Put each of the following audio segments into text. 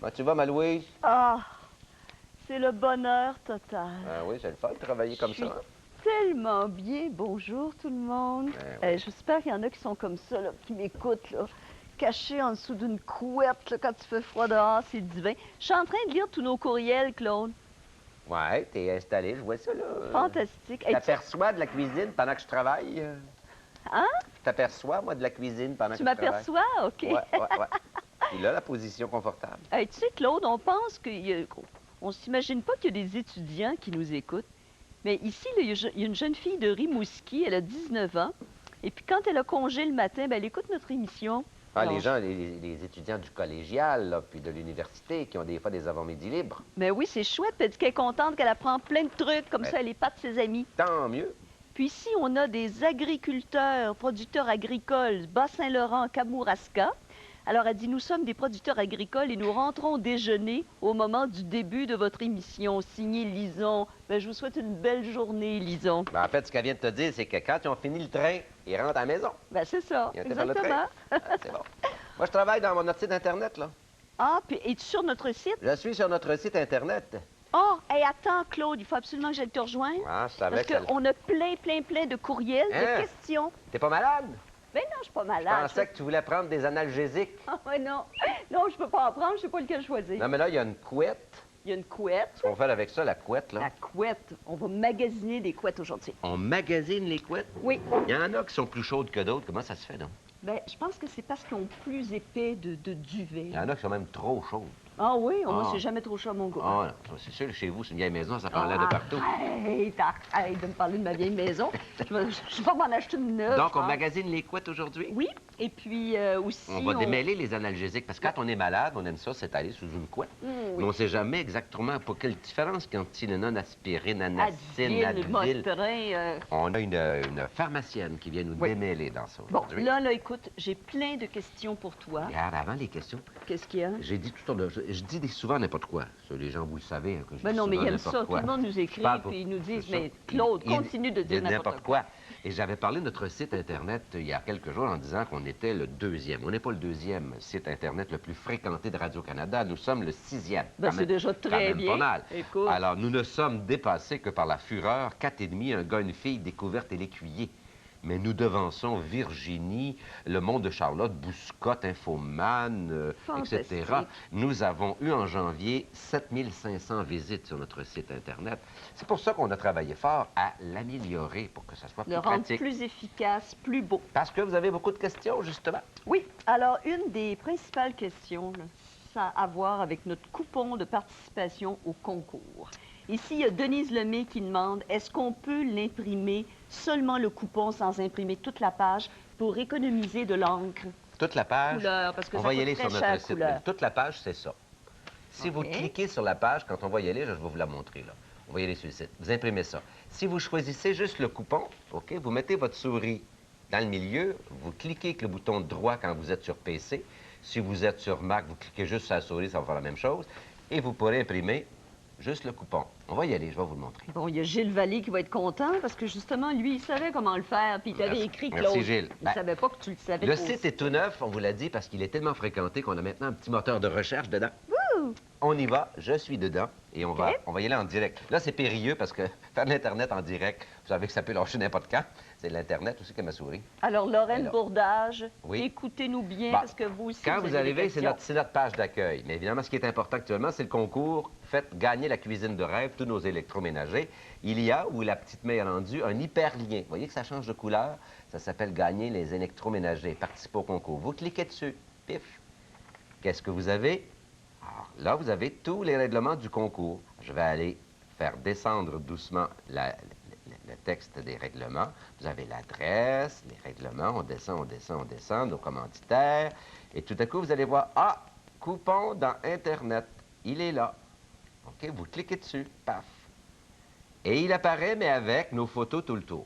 Comment tu vas, ma Louise? Ah, c'est le bonheur total. Ah oui, c'est le fun de travailler comme Je suis ça. tellement bien. Bonjour tout le monde. Oui. J'espère qu'il y en a qui sont comme ça, là, qui m'écoutent, là, cachés en dessous d'une couette, là, quand il fait froid dehors, c'est divin. Je suis en train de lire tous nos courriels, Claude. Ouais, t'es installé, je vois ça, là. Fantastique. Je t'aperçois de la cuisine pendant que je travaille. Hein? Je t'aperçois, moi, de la cuisine pendant Tu que je travaille. m'aperçois? OK. Ouais, ouais, ouais. Puis là, la position confortable. Tu sais, Claude, on pense on s'imagine pas qu'il y a des étudiants qui nous écoutent. Mais ici, là, il y a une jeune fille de Rimouski, elle a 19 ans. Et puis quand elle a congé le matin, ben, elle écoute notre émission. Ah, Alors, les gens, les étudiants du collégial, là, puis de l'université, qui ont des fois des avant-midi libres. ben oui, c'est chouette. Puis elle dit qu'elle est contente, qu'elle apprend plein de trucs, comme Ben, ça, elle épate ses amis. Tant mieux. Puis ici, on a des agriculteurs, producteurs agricoles, Bas-Saint-Laurent, Kamouraska. Alors, elle dit, nous sommes des producteurs agricoles et nous rentrons déjeuner au moment du début de votre émission. Signé Lison. Ben, je vous souhaite une belle journée, Lison. Ben, en fait, ce qu'elle vient de te dire, c'est que quand ils ont fini le train, ils rentrent à la maison. Ben, c'est ça, Ils ont été faire le train. exactement. Ah, c'est bon. Moi, je travaille dans notre site Internet, là. Ah, puis es-tu sur notre site? Je suis sur notre site Internet. Oh, hey, attends, Claude, il faut absolument que j'aille te rejoindre. Ah, je savais Parce que... qu'on a plein de courriels, Hein? de questions. T'es pas malade? Ben non, je suis pas Je malade. pensais que tu voulais prendre des analgésiques. Ah, ouais, non. Non, je peux pas en prendre, je sais pas lequel choisir. Non, mais là, il y a une couette. Il y a une couette. Ce qu'on fait avec ça, la couette, là? La couette. On va magasiner des couettes aujourd'hui. On magasine les couettes? Oui. Il y en a qui sont plus chaudes que d'autres. Comment ça se fait, donc? Ben, je pense que c'est parce qu'ils ont plus épais de duvet. Il y en a qui sont même trop chaudes. Ah oui, moi, Ah. c'est jamais trop chaud à mon goût. Ah, non, c'est sûr, chez vous, c'est une vieille maison, ça prend l'air de partout. Arrête de me parler de ma vieille maison. Je vais pas m'en acheter une neuve. Donc, je on pense. magasine les couettes aujourd'hui? Oui, et puis aussi... On va démêler les analgésiques, parce que quand on est malade, on aime ça s'étaler sous une couette. oui. Mais on ne sait jamais exactement pour quelle différence quand Tylenol, aspirine, anacine, Advil, Advil. Motrin, On a une pharmacienne qui vient nous Oui. démêler dans ça Bon, aujourd'hui. là, écoute, j'ai plein de questions pour toi. Regarde, avant les questions, Qu'est-ce qu'il y a? j'ai dit toutes sortes de... Je dis souvent n'importe quoi. Ça, les gens, vous le savez, hein, que je Ben dis non, mais souvent ils aiment ça. n'importe Tout quoi. le monde nous écrit, parle pour- puis ils nous disent, c'est ça. mais Claude, Il- continue de dire n'importe quoi. Et j'avais parlé de notre site Internet il y a quelques jours en disant qu'on était le deuxième. On n'est pas le deuxième site Internet le plus fréquenté de Radio-Canada. Nous sommes le sixième. Ben, Quand c'est même- déjà quand très même bien. pas mal. Écoute. Alors, nous ne sommes dépassés que par la fureur. 4,5, un gars, une fille, découverte et l'écuyer. Mais nous devançons Virginie, Le Monde de Charlotte, Bouscotte, Infoman, etc. Fantastique. Nous avons eu en janvier 7500 visites sur notre site Internet. C'est pour ça qu'on a travaillé fort à l'améliorer pour que ça soit plus Le rendre pratique. plus efficace, plus beau. Parce que vous avez beaucoup de questions, justement. Oui, alors une des principales questions, là, ça a à voir avec notre coupon de participation au concours. Ici, il y a Denise Lemay qui demande, est-ce qu'on peut l'imprimer seulement le coupon sans imprimer toute la page pour économiser de l'encre? Toute la page, Couleur, parce que on ça va y coûte aller très sur cher, notre site. couleur. Web. Toute la page, c'est ça. Si vous OK. cliquez sur la page, quand on va y aller, je vais vous la montrer, là. On va y aller sur le site. Vous imprimez ça. Si vous choisissez juste le coupon, OK, vous mettez votre souris dans le milieu, vous cliquez avec le bouton droit quand vous êtes sur PC. Si vous êtes sur Mac, vous cliquez juste sur la souris, ça va faire la même chose. Et vous pourrez imprimer juste le coupon. On va y aller, je vais vous le montrer. Bon, il y a Gilles Vallée qui va être content parce que justement, lui, il savait comment le faire, puis il t'avait Merci. écrit, Merci, Claude. Gilles. Il Ben, savait pas que tu le savais. Le aussi. site est tout neuf, on vous l'a dit, parce qu'il est tellement fréquenté qu'on a maintenant un petit moteur de recherche dedans. On y va, je suis dedans et on va y aller en direct. Là, c'est périlleux parce que faire de l'Internet en direct, vous savez que ça peut lâcher n'importe quand. C'est l'Internet aussi comme ma souris. Alors, Lorraine Alors, Bourdage, oui. écoutez-nous bien Bon, parce que vous aussi, Quand vous vous avez des arrivez, c'est questions. notre page d'accueil. Mais évidemment, ce qui est important actuellement, c'est le concours. Faites gagner la cuisine de rêve, tous nos électroménagers. Il y a, où la petite main est rendue, un hyperlien. Vous voyez que ça change de couleur? Ça s'appelle Gagner les électroménagers. Participez au concours. Vous cliquez dessus. Pif. Qu'est-ce que vous avez? Alors, là, vous avez tous les règlements du concours. Je vais aller faire descendre doucement le texte des règlements. Vous avez l'adresse, les règlements, on descend, nos commanditaires. Et tout à coup, vous allez voir, ah, coupon dans Internet. Il est là. OK, vous cliquez dessus, paf. Et il apparaît, mais avec nos photos tout le tour.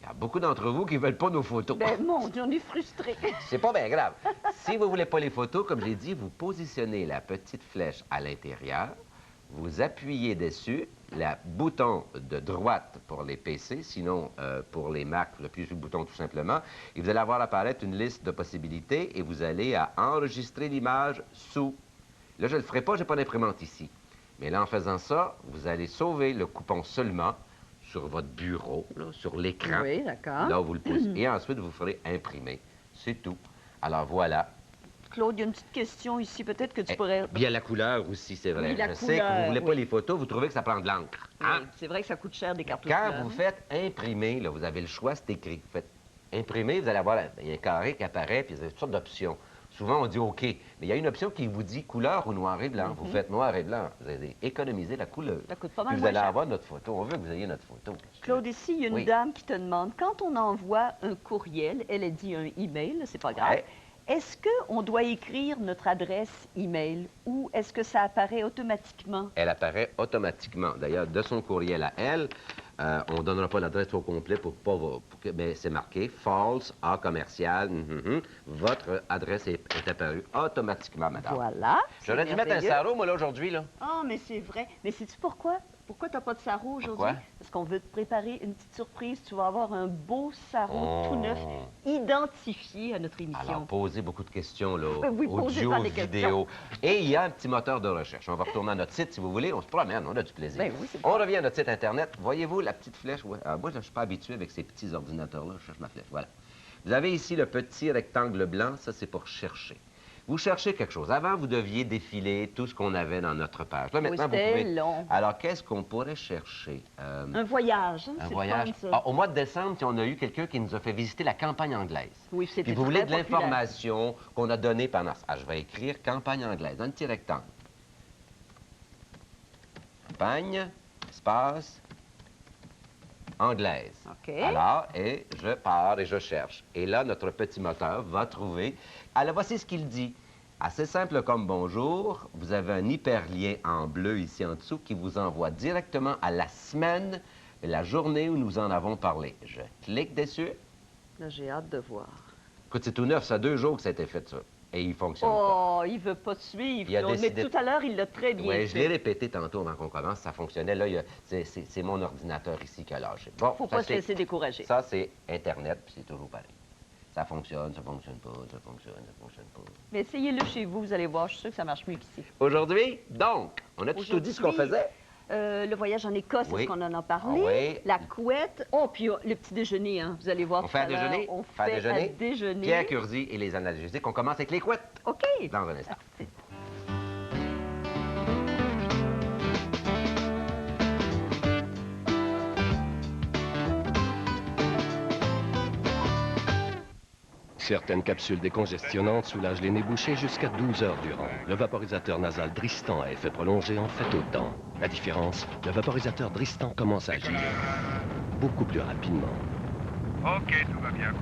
Il y a beaucoup d'entre vous qui ne veulent pas nos photos. Ben, mon Dieu, on est frustrés. C'est pas bien grave. Si vous ne voulez pas les photos, comme j'ai dit, vous positionnez la petite flèche à l'intérieur, vous appuyez dessus, le bouton de droite pour les PC, sinon pour les Mac, vous appuyez sur le bouton tout simplement, et vous allez avoir apparaître une liste de possibilités et vous allez à enregistrer l'image sous. Là, je ne le ferai pas, je n'ai pas d'imprimante ici. Mais là, en faisant ça, vous allez sauver le coupon seulement sur votre bureau, là, sur l'écran. Oui, d'accord. Là où vous le posez. Et ensuite, vous ferez imprimer. C'est tout. Alors voilà. Claude, il y a une petite question ici, peut-être que tu pourrais... Bien la couleur aussi, c'est vrai. Oui, la je sais que vous ne couleur, voulez pas oui. les photos, vous trouvez que ça prend de l'encre. Hein? Oui, c'est vrai que ça coûte cher des cartes Quand couleurs. vous faites imprimer, là, vous avez le choix, c'est écrit. Vous faites imprimer, vous allez avoir il y a un carré qui apparaît, puis il y a toutes sortes d'options. Souvent, on dit OK, mais il y a une option qui vous dit couleur ou noir et blanc. Vous faites noir et blanc. Vous allez économiser la couleur. Ça coûte pas mal Puis vous moins allez cher. avoir notre photo. On veut que vous ayez notre photo. Claude, ici, il y a une Oui. dame qui te demande, quand on envoie un courriel, elle a dit un email, c'est pas grave, Ouais. est-ce qu'on doit écrire notre adresse email ou est-ce que ça apparaît automatiquement? Elle apparaît automatiquement. D'ailleurs, de son courriel à elle, on ne donnera pas l'adresse au complet mais c'est marqué false, A commercial. Votre adresse est apparue automatiquement, madame. Voilà. J'aurais dû mettre un sarrau, moi, là, aujourd'hui, là. Ah, mais c'est vrai. Mais sais-tu pourquoi? Pourquoi tu n'as pas de sarrau aujourd'hui? Pourquoi? Parce qu'on veut te préparer une petite surprise. Tu vas avoir un beau sarrau Oh. tout neuf, identifié à notre émission. Alors, posez beaucoup de questions, là, Oui, posez audio, pas des vidéo. Et il y a un petit moteur de recherche. On va retourner à notre site, si vous voulez. On se promène, on a du plaisir. Ben oui, c'est On revient à notre site Internet. Voyez-vous la petite flèche? Ouais. Ah, moi, je ne suis pas habitué avec ces petits ordinateurs-là. Je cherche ma flèche. Voilà. Vous avez ici le petit rectangle blanc. Ça, c'est pour chercher. Vous cherchez quelque chose. Avant, vous deviez défiler tout ce qu'on avait dans notre page. Là, maintenant, vous c'était pouvez... long. Alors, qu'est-ce qu'on pourrait chercher? Un voyage. Hein? Un C'est voyage. le fun, ça. Ah, au mois de décembre, on a eu quelqu'un qui nous a fait visiter la campagne anglaise. Oui, c'était Puis vous voulez très de populaire. l'information qu'on a donnée pendant... Ah, je vais écrire campagne anglaise, un petit rectangle. Campagne, espace, anglaise. OK. Alors, et je pars et je cherche. Et là, notre petit moteur va trouver... Alors, voici ce qu'il dit. Assez simple comme bonjour. Vous avez un hyperlien en bleu ici en dessous qui vous envoie directement à la semaine et la journée où nous en avons parlé. Je clique dessus. Là, j'ai hâte de voir. Écoute, c'est tout neuf, ça a 2 jours que ça a été fait, ça. Et il fonctionne pas. Oh, il veut pas te suivre, Il a Claude. décidé- Mais tout à l'heure, il l'a très bien Oui, je fait. l'ai répété tantôt avant qu'on commence, ça fonctionnait. Là, c'est mon ordinateur ici qui a lâché. Bon, Faut ça, pas se c'est- laisser décourager. Ça, c'est Internet, puis c'est toujours pareil. Ça fonctionne pas, ça fonctionne pas. Mais essayez-le chez vous, vous allez voir. Je suis sûre que ça marche mieux qu'ici. Aujourd'hui, donc, on a tout dit ce qu'on Aujourd'hui, faisait. Le voyage en Écosse, Oui. est-ce qu'on en a parlé? Ah oui. La couette. Oh, puis le petit déjeuner, hein. Vous allez voir On tout fait à à l'heure. déjeuner. On Fait à fait déjeuner. à déjeuner. Pierre Curzi et les analgésiques. On commence avec les couettes OK. dans un instant. Certaines capsules décongestionnantes soulagent les nez bouchés jusqu'à 12 heures durant. Le vaporisateur nasal Dristan à effet prolongé en fait autant. La différence, le vaporisateur Dristan commence à agir beaucoup plus rapidement. OK, tout va bien.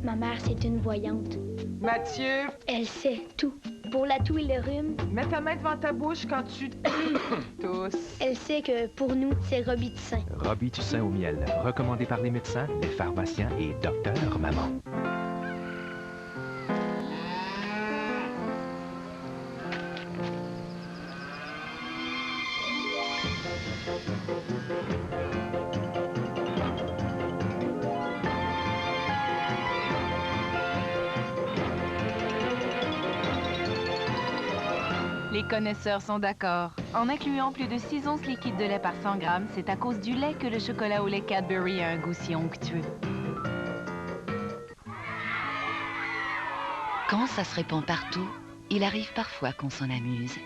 Ma mère, c'est une voyante. Mathieu, Elle sait tout. Pour la toux et le rhume, mets ta main devant ta bouche quand tu tousses. elle sait que pour nous, c'est Robitussin. Robitussin au miel, recommandé par les médecins, les pharmaciens et docteur maman. Les connaisseurs sont d'accord. En incluant plus de 6 onces liquides de lait par 100 grammes, c'est à cause du lait que le chocolat au lait Cadbury a un goût si onctueux. Quand ça se répand partout, il arrive parfois qu'on s'en amuse.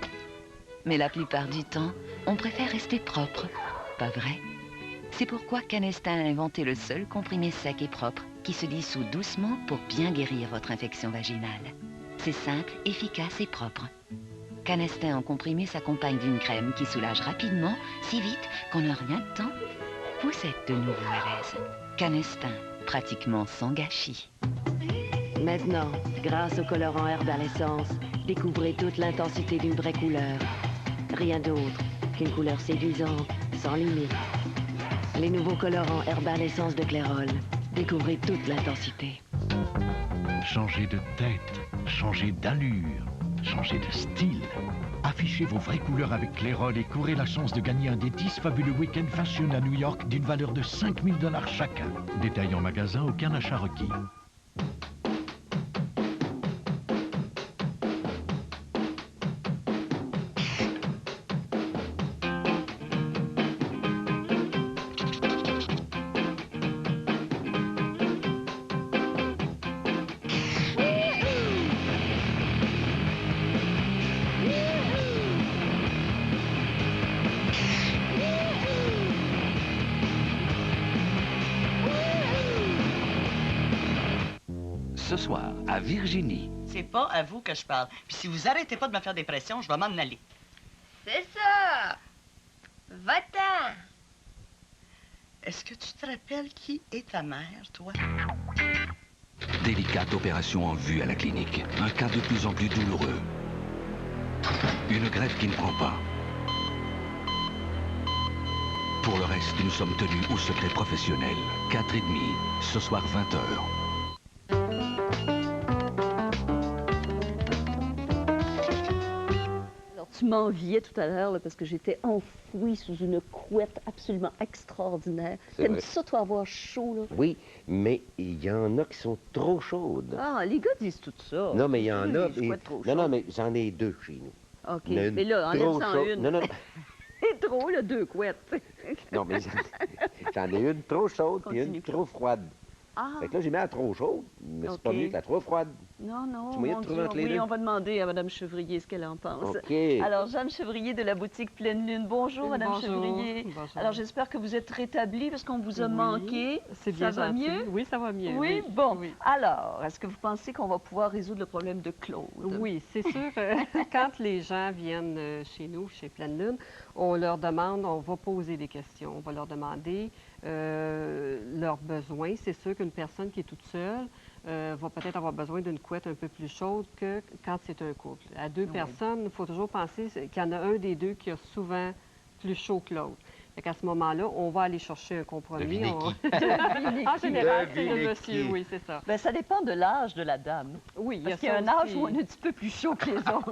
Mais la plupart du temps, on préfère rester propre. Pas vrai? C'est pourquoi Canestin a inventé le seul comprimé sec et propre qui se dissout doucement pour bien guérir votre infection vaginale. C'est simple, efficace et propre. Canestin en comprimé s'accompagne d'une crème qui soulage rapidement, si vite qu'en un rien de temps, vous êtes de nouveau à l'aise. Canestin, pratiquement sans gâchis. Maintenant, grâce au colorant Herbal Essence, découvrez toute l'intensité d'une vraie couleur. Rien d'autre qu'une couleur séduisante, sans limite. Les nouveaux colorants Herbal Essence de Clairol. Découvrez toute l'intensité. Changez de tête, changez d'allure, changez de style. Affichez vos vraies couleurs avec Clairol et courez la chance de gagner un des 10 fabuleux week-end fashion à New York d'une valeur de 5 000 $ chacun. Détail en magasin, aucun achat requis. soir, à Virginie. C'est pas à vous que je parle. Puis si vous arrêtez pas de me faire des pressions, je vais m'en aller. C'est ça! Va-t'en! Est-ce que tu te rappelles qui est ta mère, toi? Délicate opération en vue à la clinique. Un cas de plus en plus douloureux. Une greffe qui ne prend pas. Pour le reste, nous sommes tenus au secret professionnel. 4h30, ce soir 20h. Alors, tu m'enviais tout à l'heure là, parce que j'étais enfouie sous une couette absolument extraordinaire. C'est T'aimes vrai. ça, toi, avoir chaud, là? Oui, mais il y en a qui sont trop chaudes. Ah, les gars disent tout ça. Non, mais il y en a... Les couettes trop Non, non, chaudes. mais j'en ai deux chez nous. OK, Il y en a une mais là, trop enlève-en chaude. une. Non, non, C'est trop, là, 2 couettes. non, mais j'en ai une trop chaude et une Continue. trop froide. Ah, Fait que là, j'ai mis la trop chaude, mais c'est pas OK. mieux que la trop froide. non, non, Tu moyen de mon trouver Dieu, entre les oui, deux? on va demander à Mme Chevrier ce qu'elle en pense. OK. Alors, Jeanne Chevrier de la boutique Pleine Lune. Bonjour, Mme Bonjour. Chevrier. Bonjour. Alors, j'espère que vous êtes rétablie parce qu'on vous a Oui, manqué. c'est bien Ça va gentil. mieux? Oui, ça va mieux. Oui, bon. Oui. Alors, est-ce que vous pensez qu'on va pouvoir résoudre le problème de Claude? Oui, c'est sûr. Quand les gens viennent chez nous, chez Pleine Lune, on leur demande, on va poser des questions. On va leur demander leurs besoins. C'est sûr qu'une personne qui est toute seule va peut-être avoir besoin d'une couette un peu plus chaude que quand c'est un couple. À 2 personnes, il faut toujours penser qu'il y en a un des deux qui a souvent plus chaud que l'autre. À ce moment-là, on va aller chercher un compromis. Devinez qui? Devinez En qui? général, c'est le Devinez monsieur, qui? oui, c'est ça. Ben, ça dépend de l'âge de la dame. Oui, Parce qu'il y a un ça âge aussi. où on est un petit peu plus chaud que les autres.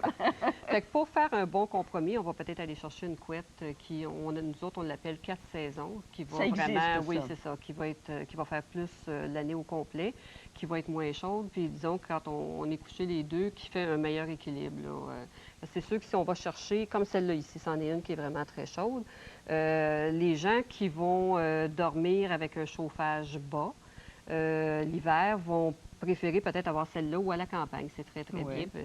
Fait que pour faire un bon compromis, on va peut-être aller chercher une couette nous autres, on l'appelle 4 saisons, qui va Ça existe, vraiment, oui, ça. c'est ça, qui va faire plus l'année au complet, qui va être moins chaude. Puis disons, quand on est couché les deux, qui fait un meilleur équilibre. C'est sûr que si on va chercher, comme celle-là ici, c'en est une qui est vraiment très chaude, les gens qui vont dormir avec un chauffage bas, l'hiver, vont préférer peut-être avoir celle-là ou à la campagne. C'est très, très Oui. bien.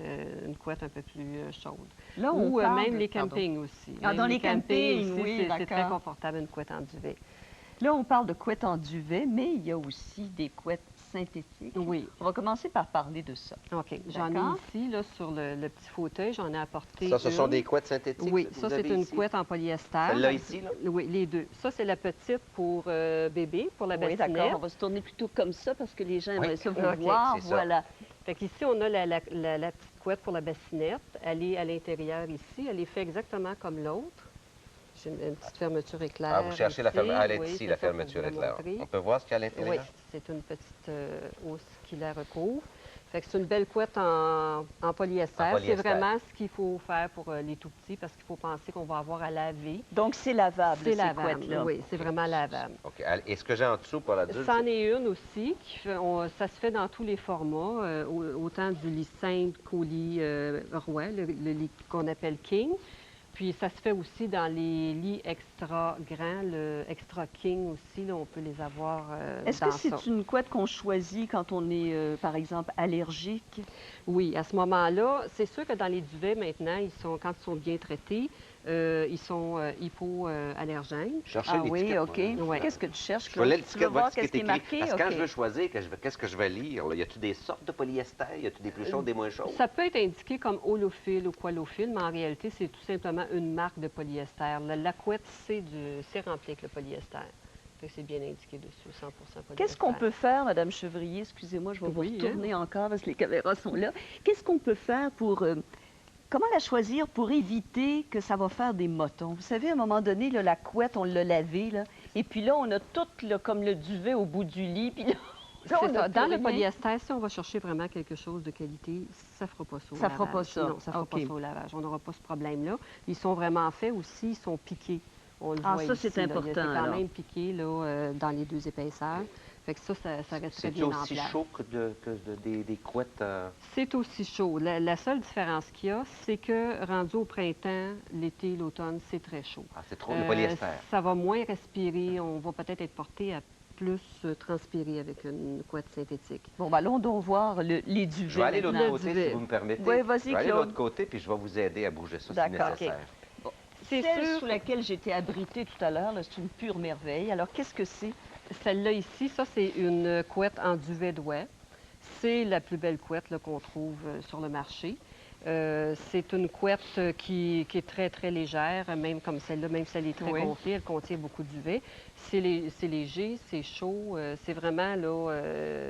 Une couette un peu plus chaude. Là, on Ou parle même de- les pardon. campings aussi. Ah, Même dans les campings, aussi, oui, c'est très d'accord. confortable, une couette en duvet. Là, on parle de couettes en duvet, mais il y a aussi des couettes synthétiques. Oui. On va commencer par parler de ça. OK. J'en D'accord. ai ici, là, sur le petit fauteuil, j'en ai apporté Ça, ce sont une. des couettes synthétiques? Oui, que ça, vous c'est avez une ici? couette en polyester. Celle-là ici, là? Oui, les deux. Ça, c'est la petite pour bébé, pour la Oui, bassinette. d'accord. On va se tourner plutôt comme ça parce que les gens aimeraient ça vous OK, voir. c'est ça. Voilà. Fait qu'ici, on a la petite couette pour la bassinette. Elle est à l'intérieur ici. Elle est faite exactement comme l'autre. J'ai une petite fermeture éclair. Ah, vous cherchez la ici. fermeture. Elle est Oui, ici, c'est la ça, pour fermeture vous la éclair. montrer. On peut voir ce qu'il y a à Oui, l'intérieur? c'est une petite housse qui la recouvre. Fait que c'est une belle couette en polyester. En polyester. C'est vraiment ce qu'il faut faire pour les tout-petits parce qu'il faut penser qu'on va avoir à laver. Donc, c'est lavable, C'est ces lavable, couettes-là. oui, c'est vraiment lavable. OK. Et ce que j'ai en dessous pour l'adulte? C'en est une aussi, ça se fait dans tous les formats, autant du lit simple qu'au lit roi, le lit qu'on appelle king. Puis ça se fait aussi dans les lits extra grands, le extra king aussi, là, on peut les avoir Est-ce dans que c'est ça. une couette qu'on choisit quand on est, par exemple, allergique? Oui, à ce moment-là, c'est sûr que dans les duvets maintenant, quand ils sont bien traités, ils sont hypoallergènes. Cherchez Ah oui, l'étiquette, OK. moi. Ouais. Qu'est-ce que tu cherches, Je veux Claude? Tu l'étiquette, veux voir voir ce qui qu'est-ce qui est écrit. marqué? Parce que quand OK. je veux choisir, qu'est-ce que je vais lire? Là? Y a-t-il des sortes de polyester? Y a-t-il des plus chaudes, des moins chaudes? Ça peut être indiqué comme holophile ou qualophile, mais en réalité, c'est tout simplement une marque de polyester. La couette, c'est rempli avec le polyester. Fait que c'est bien indiqué dessus, 100 polyester. Qu'est-ce qu'on peut faire, Madame Chevrier? Excusez-moi, je vais Oui, vous retourner encore parce que les caméras sont là. Qu'est-ce qu'on peut faire pour... comment la choisir pour éviter que ça va faire des motons? Vous savez, à un moment donné, là, la couette, on l'a lavée, là, et puis là, on a tout là, comme le duvet au bout du lit, puis là, C'est on a ça. plus Dans le rien. polyester, si on va chercher vraiment quelque chose de qualité, ça ne fera pas ça au Ça fera lavage. pas ça. Non, ça ne fera OK. pas ça au lavage. On n'aura pas ce problème-là. Ils sont vraiment faits aussi, ils sont piqués. On le Ah, voit ça, ici, c'est là. important, C'est quand alors. même piqué là, dans les deux épaisseurs. Fait que ça reste très C'est bien en aussi place. chaud que des couettes... C'est aussi chaud. La seule différence qu'il y a, c'est que rendu au printemps, l'été, l'automne, c'est très chaud. Ah, c'est trop de polyester. Ça va moins respirer. On va peut-être être porté à plus transpirer avec une couette synthétique. Bon, ben, allons donc voir les duvets. Je vais aller de l'autre maintenant. côté, si vous me permettez. Oui, vas-y, Je vais aller de Claude. l'autre côté, puis je vais vous aider à bouger ça si D'accord, nécessaire. C'est Celle sûr. sous laquelle j'étais abritée tout à l'heure, là, c'est une pure merveille. Alors, qu'est-ce que c'est? Celle-là ici, ça, c'est une couette en duvet d'ouai. C'est la plus belle couette là, qu'on trouve sur le marché. C'est une couette qui est très, très légère, même comme celle-là, même si elle est très gonflée, elle contient beaucoup de duvet. C'est léger, c'est chaud, c'est vraiment là,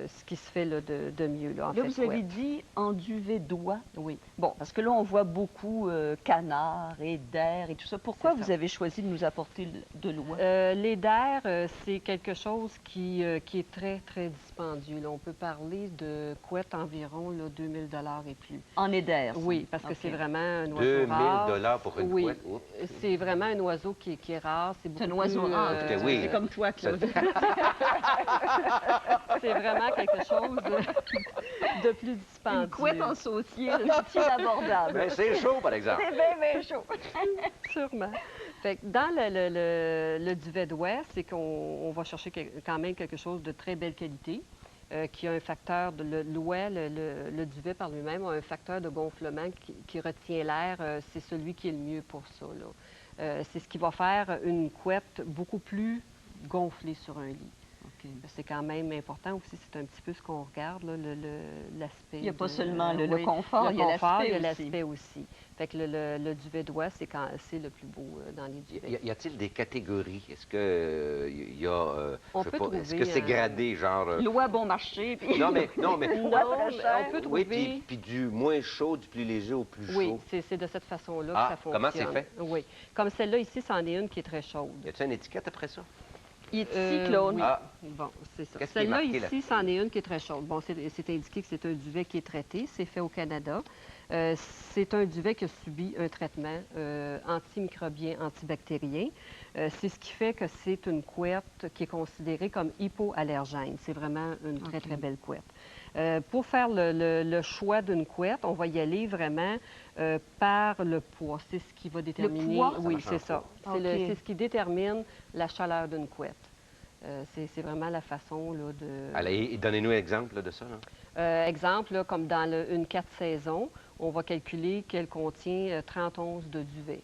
ce qui se fait là, de mieux. Là, Là, vous avez dit en duvet d'oie. Oui. Bon, parce que là, on voit beaucoup canards et d'air et tout ça. Pourquoi vous avez choisi de nous apporter de l'oie? Les d'air, c'est quelque chose qui est très, très dispendieux. Là, on peut parler de couettes environ là, 2000 $ et plus. En éder? Oui, parce que c'est vraiment un oiseau 2000 rare. $ pour une couette? C'est vraiment un oiseau qui est rare. C'est un oiseau rare. Oui. C'est comme toi, Claude. C'est vraiment quelque chose de plus dispendieux. Une couette en saucier, c'est inabordable. Mais c'est chaud, par exemple. C'est bien, bien chaud. Sûrement. Fait que dans le duvet d'oie, c'est qu'on va chercher quand même quelque chose de très belle qualité. Qui a un facteur, l'oie, le duvet par lui-même a un facteur de gonflement qui retient l'air. C'est celui qui est le mieux pour ça. C'est ce qui va faire une couette beaucoup plus gonflée sur un lit. C'est quand même important aussi, c'est un petit peu ce qu'on regarde, l'aspect. Il n'y a pas seulement le confort, il y a l'aspect aussi. Fait que le duvet d'oie, c'est le plus beau dans les duvets. Y a-t-il des catégories? Est-ce que y a... on peut trouver, est-ce que c'est gradé, genre... L'oie bon marché, puis... Non, mais... non, mais on peut trouver... Oui, puis du moins chaud, du plus léger au plus chaud. Oui, c'est de cette façon-là que ça fonctionne. Comment c'est fait? Oui. Comme celle-là, ici, c'en est une qui est très chaude. Y a-t-il une étiquette après ça? Ici, Claude. Oui. Bon, c'est ça. Celle-là, ici, c'en est une qui est très chaude. Bon, c'est indiqué que c'est un duvet qui est traité. C'est fait au Canada. C'est un duvet qui a subi un traitement antimicrobien, antibactérien. C'est ce qui fait que c'est une couette qui est considérée comme hypoallergène. C'est vraiment une très, très belle couette. Pour faire le choix d'une couette, on va y aller vraiment par le poids. C'est ce qui va déterminer... Le poids? Oui, c'est ça. C'est ce qui détermine la chaleur d'une couette. C'est vraiment la façon là, de... Allez, donnez-nous un exemple là, de ça. Exemple, là, comme dans une 4 saisons, on va calculer qu'elle contient 30 onces de duvet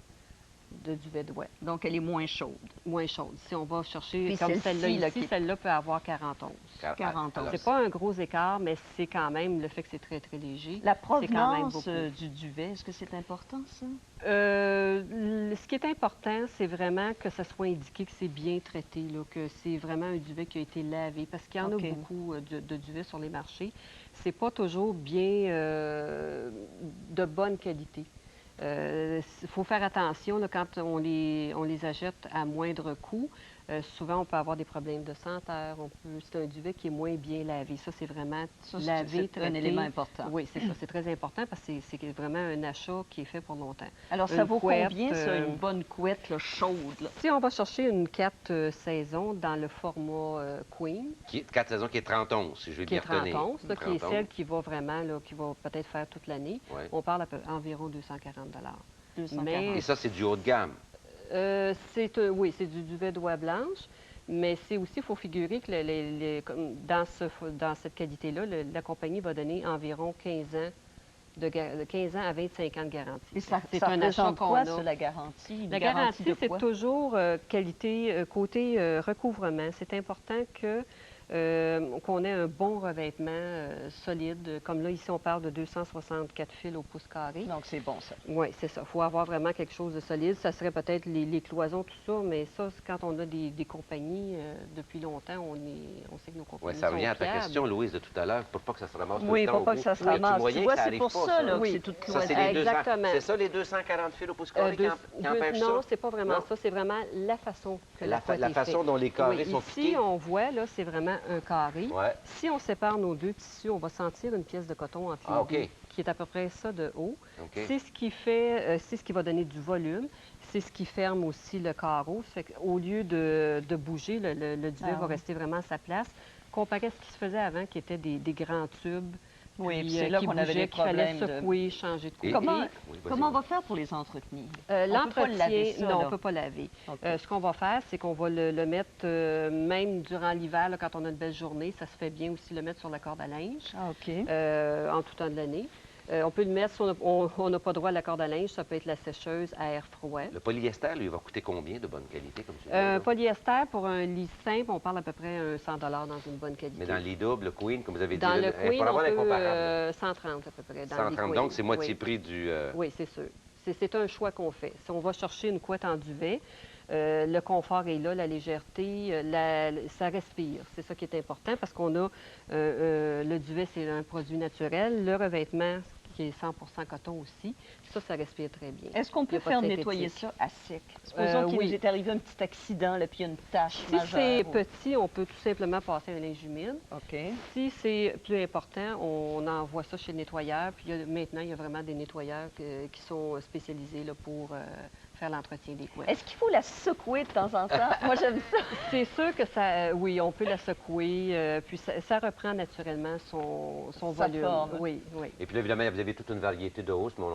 d'oie. Donc, elle est moins chaude. Moins chaude. Si on va chercher, puis comme celle-là ici, celle-là peut avoir 40 onces. 40 onces. C'est pas un gros écart, mais c'est quand même le fait que c'est très, très léger. La provenance du duvet, est-ce que c'est important, ça? Ce qui est important, c'est vraiment que ça soit indiqué que c'est bien traité, là, que c'est vraiment un duvet qui a été lavé, parce qu'il y en a beaucoup de duvets sur les marchés. C'est pas toujours bien de bonne qualité. Il faut faire attention là, quand on les achète à moindre coût. Souvent, on peut avoir des problèmes de senteur. C'est un duvet qui est moins bien lavé. Ça, c'est vraiment lavé, traité. C'est un élément important. Oui, c'est ça. C'est très important parce que c'est vraiment un achat qui est fait pour longtemps. Alors, ça vaut combien, ça, une bonne couette là, chaude? Là? Si on va chercher une 4 saisons dans le format Queen... 4 saisons qui est 30 onces, si je veux bien retenir. Qui est 30 onces, qui est celle qui va vraiment, là, qui va peut-être faire toute l'année. On parle environ 240 $. Et ça, c'est du haut de gamme? Oui, c'est du duvet d'oie blanche, mais c'est aussi, il faut figurer que dans cette qualité-là, la compagnie va donner environ 15 ans à 25 ans de garantie. Et ça représente quoi, ça, la garantie? La garantie, c'est toujours qualité, côté recouvrement. C'est important qu'on ait un bon revêtement solide. Comme là, ici, on parle de 264 fils au pouce carré. Donc, c'est bon, ça. Oui, c'est ça. Il faut avoir vraiment quelque chose de solide. Ça serait peut-être les cloisons, tout ça, mais ça, quand on a des compagnies depuis longtemps, on sait que nos compagnies sont ça revient à ta fiables. question, Louise, de tout à l'heure, pour pas que ça se ramasse tout le temps. Oui, pour pas que ça se ramasse. Tu vois, c'est pour ça que c'est toute cloison. Exactement. C'est ça, les 240 fils au pouce carré qui empêchent ça? Non, c'est pas vraiment ça. C'est vraiment la façon que la façon dont les carrés sont piqués. Ici, on voit, là, c'est vraiment un carré. Ouais. Si on sépare nos deux tissus, on va sentir une pièce de coton en fil qui est à peu près ça de haut. C'est ce qui fait, c'est ce qui va donner du volume. C'est ce qui ferme aussi le carreau. Au lieu de bouger, le duvet va rester vraiment à sa place. Comparé à ce qui se faisait avant, qui étaient des grands tubes. Oui, puis c'est là qu'on avait des problèmes. Il fallait secouer, changer de côté. Comment on va faire pour les entretenir? L'entretien, non, on ne peut pas laver. Ce qu'on va faire, c'est qu'on va le mettre, même durant l'hiver, quand on a une belle journée, ça se fait bien aussi le mettre sur la corde à linge, en tout temps de l'année. On peut le mettre si on n'a pas droit à la corde à linge. Ça peut être la sécheuse à air froid. Le polyester, lui, va coûter combien de bonne qualité comme celui-là? Polyester, pour un lit simple, on parle à peu près un 100 dans une bonne qualité. Mais dans le lit double, le Queen, comme vous avez dit... Dans le Queen, on peut 130 à peu près. Dans 130, donc c'est moitié prix du... Oui, c'est sûr. C'est un choix qu'on fait. Si on va chercher une couette en duvet, le confort est là, la légèreté, ça respire. C'est ça qui est important parce qu'on a le duvet, c'est un produit naturel. Le revêtement, qui est 100 coton aussi, ça respire très bien. Est-ce qu'on peut faire nettoyer ça à sec? Supposons qu'il nous est arrivé un petit accident, là, puis il y a une tache majeure. Si c'est petit, on peut tout simplement passer un linge humide. OK. Si c'est plus important, on envoie ça chez le nettoyeur. Puis maintenant, il y a vraiment des nettoyeurs qui sont spécialisés là, pour faire l'entretien des couettes. Est-ce qu'il faut la secouer de temps en temps? Moi, j'aime ça. C'est sûr que ça, oui, on peut la secouer, puis ça reprend naturellement son volume. Forme. Oui, oui. Et puis là, évidemment, vous avez toute une variété de hausses, mais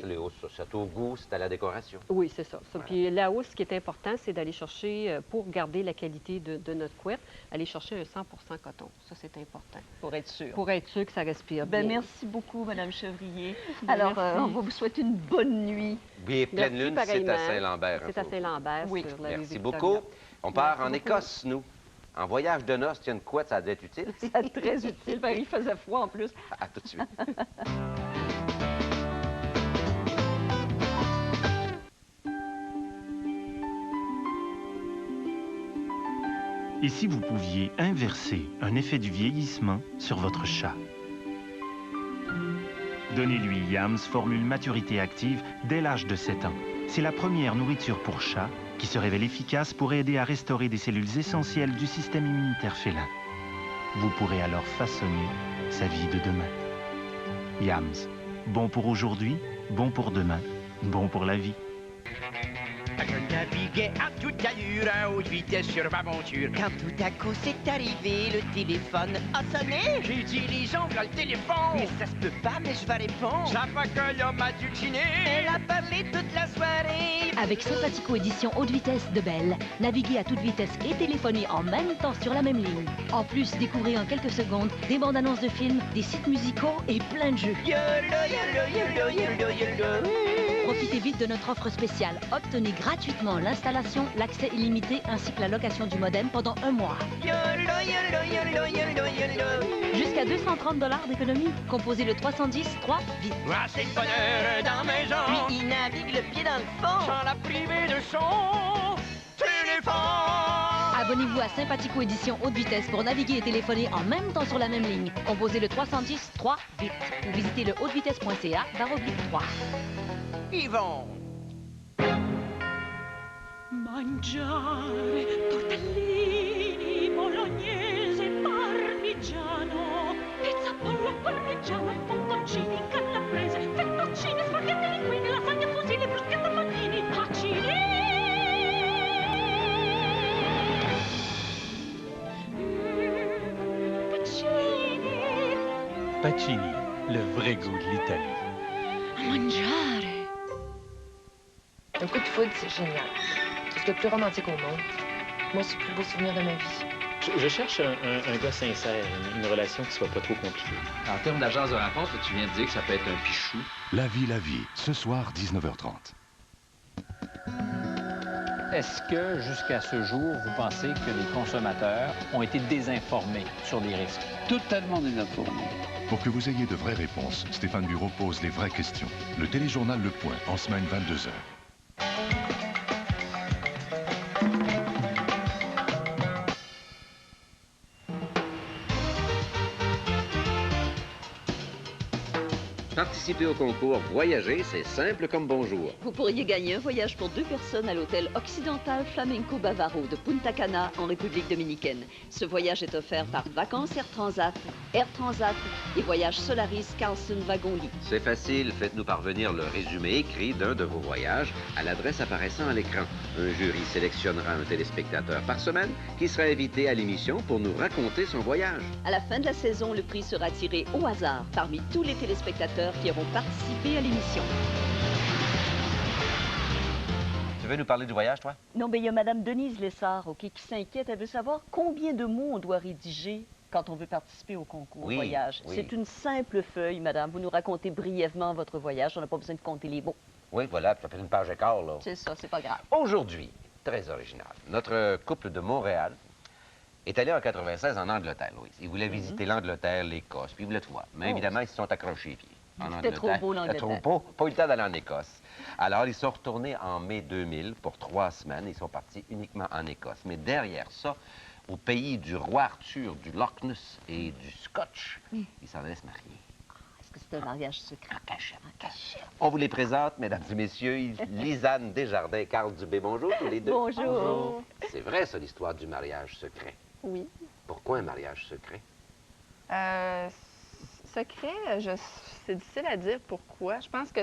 les hausses, c'est au goût, c'est à la décoration. Oui, c'est ça. Voilà. Puis la hausse, ce qui est important, c'est d'aller chercher, pour garder la qualité de notre couette, aller chercher un 100 coton. Ça, c'est important. Pour être sûr. Pour être sûr que ça respire bien. Merci beaucoup, Mme Chevrier. Alors, on va vous souhaiter une bonne nuit. Oui, pleine lune, c'est à Saint-Lambert. C'est à Saint-Lambert, oui. Sur la Merci beaucoup. On part en Écosse, nous. En voyage de noces, tiens, une couette, ça doit être utile. C'est très utile, parce qu'il faisait froid en plus. À tout de suite. Et si vous pouviez inverser un effet du vieillissement sur votre chat? Donnez-lui Yams Formule Maturité Active dès l'âge de 7 ans. C'est la première nourriture pour chat qui se révèle efficace pour aider à restaurer des cellules essentielles du système immunitaire félin. Vous pourrez alors façonner sa vie de demain. Yams, bon pour aujourd'hui, bon pour demain, bon pour la vie. Je naviguais à toute allure, à haute vitesse sur ma monture. Quand tout à coup c'est arrivé, le téléphone a sonné. J'ai dit les gens, voilà le téléphone. Mais ça se peut pas, mais je vais répondre. Ça fait que l'homme a dû dîner. Elle a parlé toute la soirée. Avec Sympathico édition haute vitesse de Bell, naviguez à toute vitesse et téléphoner en même temps sur la même ligne. En plus, découvrez en quelques secondes des bandes annonces de films, des sites musicaux et plein de jeux. Profitez vite de notre offre spéciale. Obtenez gratuitement l'installation, l'accès illimité ainsi que la location du modem pendant 1 mois. Jusqu'à 230 $ d'économie. Composez le 310 3 vite. Ah, c'est le bonheur dans ma maison. Lui, il navigue le pied dans le fond. Sans la priver de son téléphone. Abonnez-vous à Sympathico édition haute vitesse pour naviguer et téléphoner en même temps sur la même ligne. Composez le 310 3 vite. Ou visitez le hautevitesse.ca/3. Yvon. Mangiare tortellini, bolognese, parmigiano, pizza, pollo, parmigiano, fondoncini, calabrese, fettuccine, spaghetti, linguine, lasagna, fusilli, bruschetta, panini, pacini. Pacini, le vrai goût de l'Italie. Mangiare. Un coup de foudre, c'est génial. C'est le plus romantique au monde. Moi, c'est le plus beau souvenir de ma vie. Je cherche un gars sincère, une relation qui soit pas trop compliquée. En termes d'agence de rencontre, tu viens de dire que ça peut être un pichou. La vie, ce soir, 19h30. Est-ce que, jusqu'à ce jour, vous pensez que les consommateurs ont été désinformés sur les risques? Totalement désinformés. Pour que vous ayez de vraies réponses, Stéphane Bureau pose les vraies questions. Le téléjournal Le Point, en semaine 22h. Participer au concours Voyager, c'est simple comme bonjour. Vous pourriez gagner un voyage pour 2 personnes à l'hôtel Occidental Flamenco Bavaro de Punta Cana en République dominicaine. Ce voyage est offert par Vacances Air Transat et Voyage Solaris Carlson Wagon-Lit. C'est facile, faites-nous parvenir le résumé écrit d'un de vos voyages à l'adresse apparaissant à l'écran. Un jury sélectionnera un téléspectateur par semaine qui sera invité à l'émission pour nous raconter son voyage. À la fin de la saison, le prix sera tiré au hasard parmi tous les téléspectateurs qui auront participé à l'émission. Tu veux nous parler du voyage, toi? Non, mais il y a Mme Denise Lessard, qui s'inquiète. Elle veut savoir combien de mots on doit rédiger quand on veut participer au concours Oui, voyage. oui. C'est une simple feuille, madame. Vous nous racontez brièvement votre voyage. On n'a pas besoin de compter les mots. Oui, voilà, ça fait une page et quart, là. C'est ça, c'est pas grave. Aujourd'hui, très original, notre couple de Montréal est allé en 96 en Angleterre, Louise. Ils voulaient visiter l'Angleterre, l'Écosse, puis ils voulaient tout voir. Mais Oh. évidemment, ils se sont accrochés les pieds. En C'était trop Angleterre. beau, l'Angleterre. C'était trop beau. Pas eu le temps d'aller en Écosse. Alors, ils sont retournés en mai 2000 pour 3 semaines. Ils sont partis uniquement en Écosse. Mais derrière ça, au pays du roi Arthur, du Loch Ness et du Scotch, ils s'en allaient se marier. Est-ce que c'est un mariage secret? Cachette. On vous les présente, mesdames et messieurs, Lisanne Desjardins et Carl Dubé. Bonjour tous les deux. Bonjour. Bonjour. C'est vrai, ça, l'histoire du mariage secret. Oui. Pourquoi un mariage secret? Secret, c'est difficile à dire pourquoi. Je pense que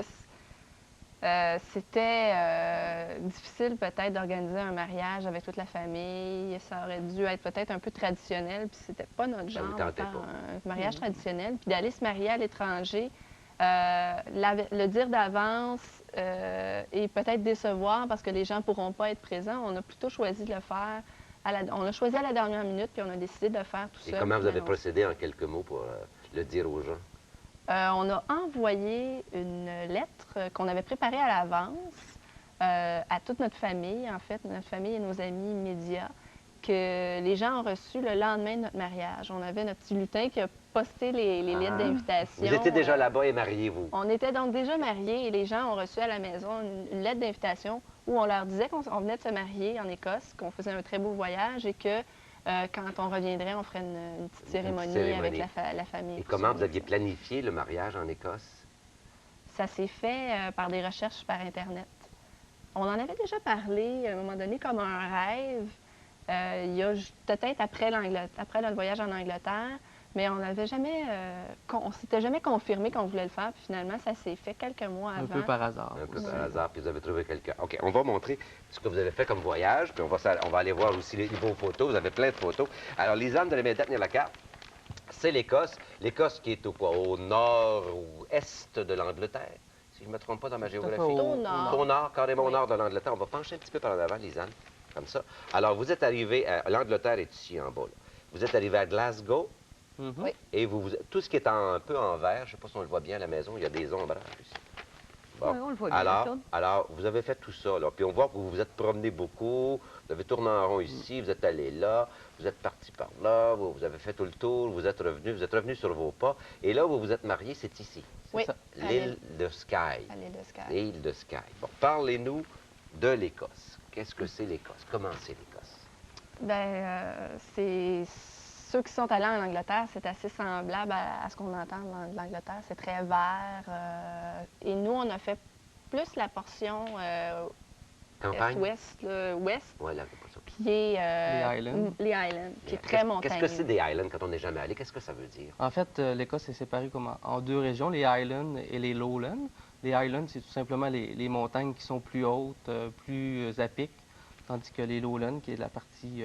c'était difficile peut-être d'organiser un mariage avec toute la famille. Ça aurait dû être peut-être un peu traditionnel, puis c'était pas notre genre de faire un mariage traditionnel. Puis d'aller se marier à l'étranger, le dire d'avance et peut-être décevoir parce que les gens pourront pas être présents, on a plutôt choisi de le faire. On a choisi à la dernière minute, puis on a décidé de le faire tout seul. Et comment vous avez procédé en quelques mots pour le dire aux gens? On a envoyé une lettre qu'on avait préparée à l'avance à toute notre famille, en fait, notre famille et nos amis immédiats, que les gens ont reçu le lendemain de notre mariage. On avait notre petit lutin qui a posté les lettres d'invitation. Vous étiez déjà là-bas et mariés, vous? On était donc déjà mariés et les gens ont reçu à la maison une lettre d'invitation où on leur disait qu'on venait de se marier en Écosse, qu'on faisait un très beau voyage et que quand on reviendrait, on ferait une petite cérémonie avec la famille. Et comment vous aviez planifié le mariage en Écosse? Ça s'est fait par des recherches par Internet. On en avait déjà parlé à un moment donné comme un rêve. Il y a peut-être après notre voyage en Angleterre, mais on n'avait jamais, on s'était jamais confirmé qu'on voulait le faire. Puis finalement, ça s'est fait quelques mois avant. Un peu par hasard. Un peu par hasard, puis vous avez trouvé quelqu'un. OK, on va montrer ce que vous avez fait comme voyage, puis on va aller voir aussi vos photos. Vous avez plein de photos. Alors, Lisanne, vous allez m'aider à tenir la carte. C'est l'Écosse. L'Écosse qui est au nord-est de l'Angleterre. Si je ne me trompe pas dans ma géographie. Au nord. Au nord, carrément au nord de l'Angleterre. On va pencher un petit peu par en avant, Lisanne, comme ça. Alors, vous êtes arrivé l'Angleterre est ici en bas, là. Vous êtes arrivé à Glasgow. Oui. Et tout ce qui est un peu en vert, je ne sais pas si on le voit bien à la maison, il y a des ombrages ici. Bon. Oui, on le voit bien. Alors, vous avez fait tout ça, là. Puis on voit que vous vous êtes promené beaucoup, vous avez tourné en rond ici, vous êtes allé là, vous êtes parti par là, vous avez fait tout le tour, vous êtes revenu sur vos pas. Et là où vous vous êtes marié, c'est ici. Oui. L'île de Skye. À l'île de Skye. L'île de Skye. Bon, parlez-nous de l'Écosse. Qu'est-ce que c'est l'Écosse? Comment c'est l'Écosse? Bien, c'est... Ceux qui sont allés en Angleterre, c'est assez semblable à ce qu'on entend de l'Angleterre. C'est très vert. Et nous, on a fait plus la portion ouest, ouais, qui est... les Highlands. Les Highlands, qui est très montagneux. Qu'est-ce que c'est des Highlands quand on n'est jamais allé? Qu'est-ce que ça veut dire? En fait, l'Écosse est séparée comme en deux régions, les Highlands et les Lowlands. Les Highlands, c'est tout simplement les montagnes qui sont plus hautes, plus à pic, tandis que les Lowlands, qui est la partie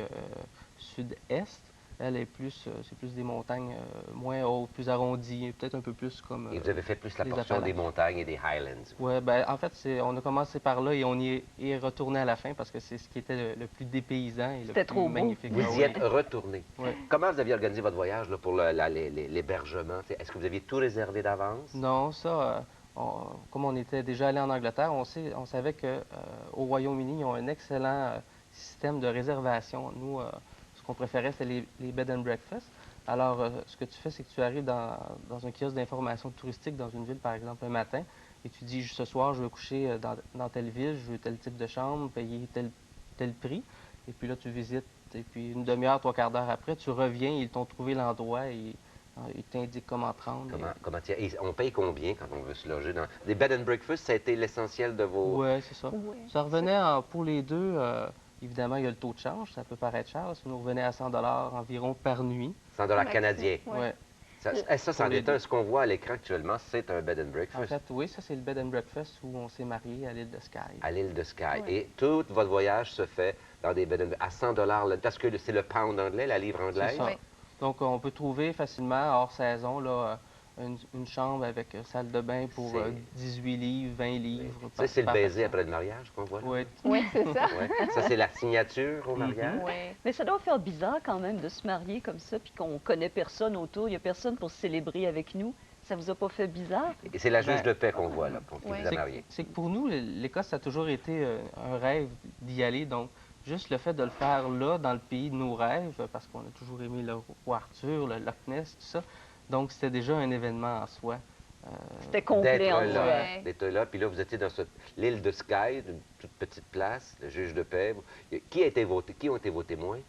sud-est, elle est plus, c'est plus des montagnes moins hautes, plus arrondies, peut-être un peu plus comme... Et vous avez fait plus la portion des montagnes et des Highlands? Oui, bien, en fait, on a commencé par là et on y est retourné à la fin parce que c'est ce qui était le plus dépaysant et le plus magnifique. Vous y êtes retourné. Oui. Comment vous aviez organisé votre voyage là, pour l'hébergement? Est-ce que vous aviez tout réservé d'avance? Non, ça... comme on était déjà allé en Angleterre, on savait qu'au Royaume-Uni, ils ont un excellent système de réservation. Nous, ce qu'on préférait, c'était les bed and breakfast. Alors, ce que tu fais, c'est que tu arrives dans un kiosque d'information touristique dans une ville, par exemple, un matin, et tu dis, ce soir, je vais coucher dans telle ville, je veux tel type de chambre, payer tel prix. Et puis là, tu visites, et puis une demi-heure, 3/4 d'heure après, tu reviens, ils t'ont trouvé l'endroit et ils t'indiquent comment te rendre. Et on paye combien quand on veut se loger dans... Des bed and breakfast, ça a été l'essentiel de vos... Oui, c'est ça. Oui, ça revenait pour les deux... évidemment, il y a le taux de change, ça peut paraître cher. Ça nous revenait à 100 $ environ par nuit. 100 $ canadiens? Oui. Ça en est un. Ce qu'on voit à l'écran actuellement, c'est un bed and breakfast. En fait, oui, ça, c'est le bed and breakfast où on s'est marié à l'île de Skye. À l'île de Skye. Oui. Et tout votre voyage se fait dans des bed and breakfast à 100 $, parce que c'est le pound anglais, la livre anglaise? C'est ça. Oui. Donc, on peut trouver facilement, hors saison, là, une chambre avec salle de bain pour 18 livres, 20 livres. Ça, c'est le baiser après le mariage qu'on voit là? Oui, oui c'est ça. Ouais. Ça, c'est la signature au mariage? Oui. Mais ça doit faire bizarre quand même de se marier comme ça, puis qu'on connaît personne autour, il n'y a personne pour célébrer avec nous. Ça vous a pas fait bizarre? Et c'est la juge de paix qu'on voit là, qui vous a marié. C'est que pour nous, l'Écosse, ça a toujours été un rêve d'y aller. Donc, juste le fait de le faire là, dans le pays de nos rêves, parce qu'on a toujours aimé le roi Arthur, le Loch Ness, tout ça. Donc, c'était déjà un événement en soi. C'était complet en soi. D'être là, puis là, vous étiez dans l'île de Skye, une toute petite place, le juge de paix. Qui ont été vos témoins?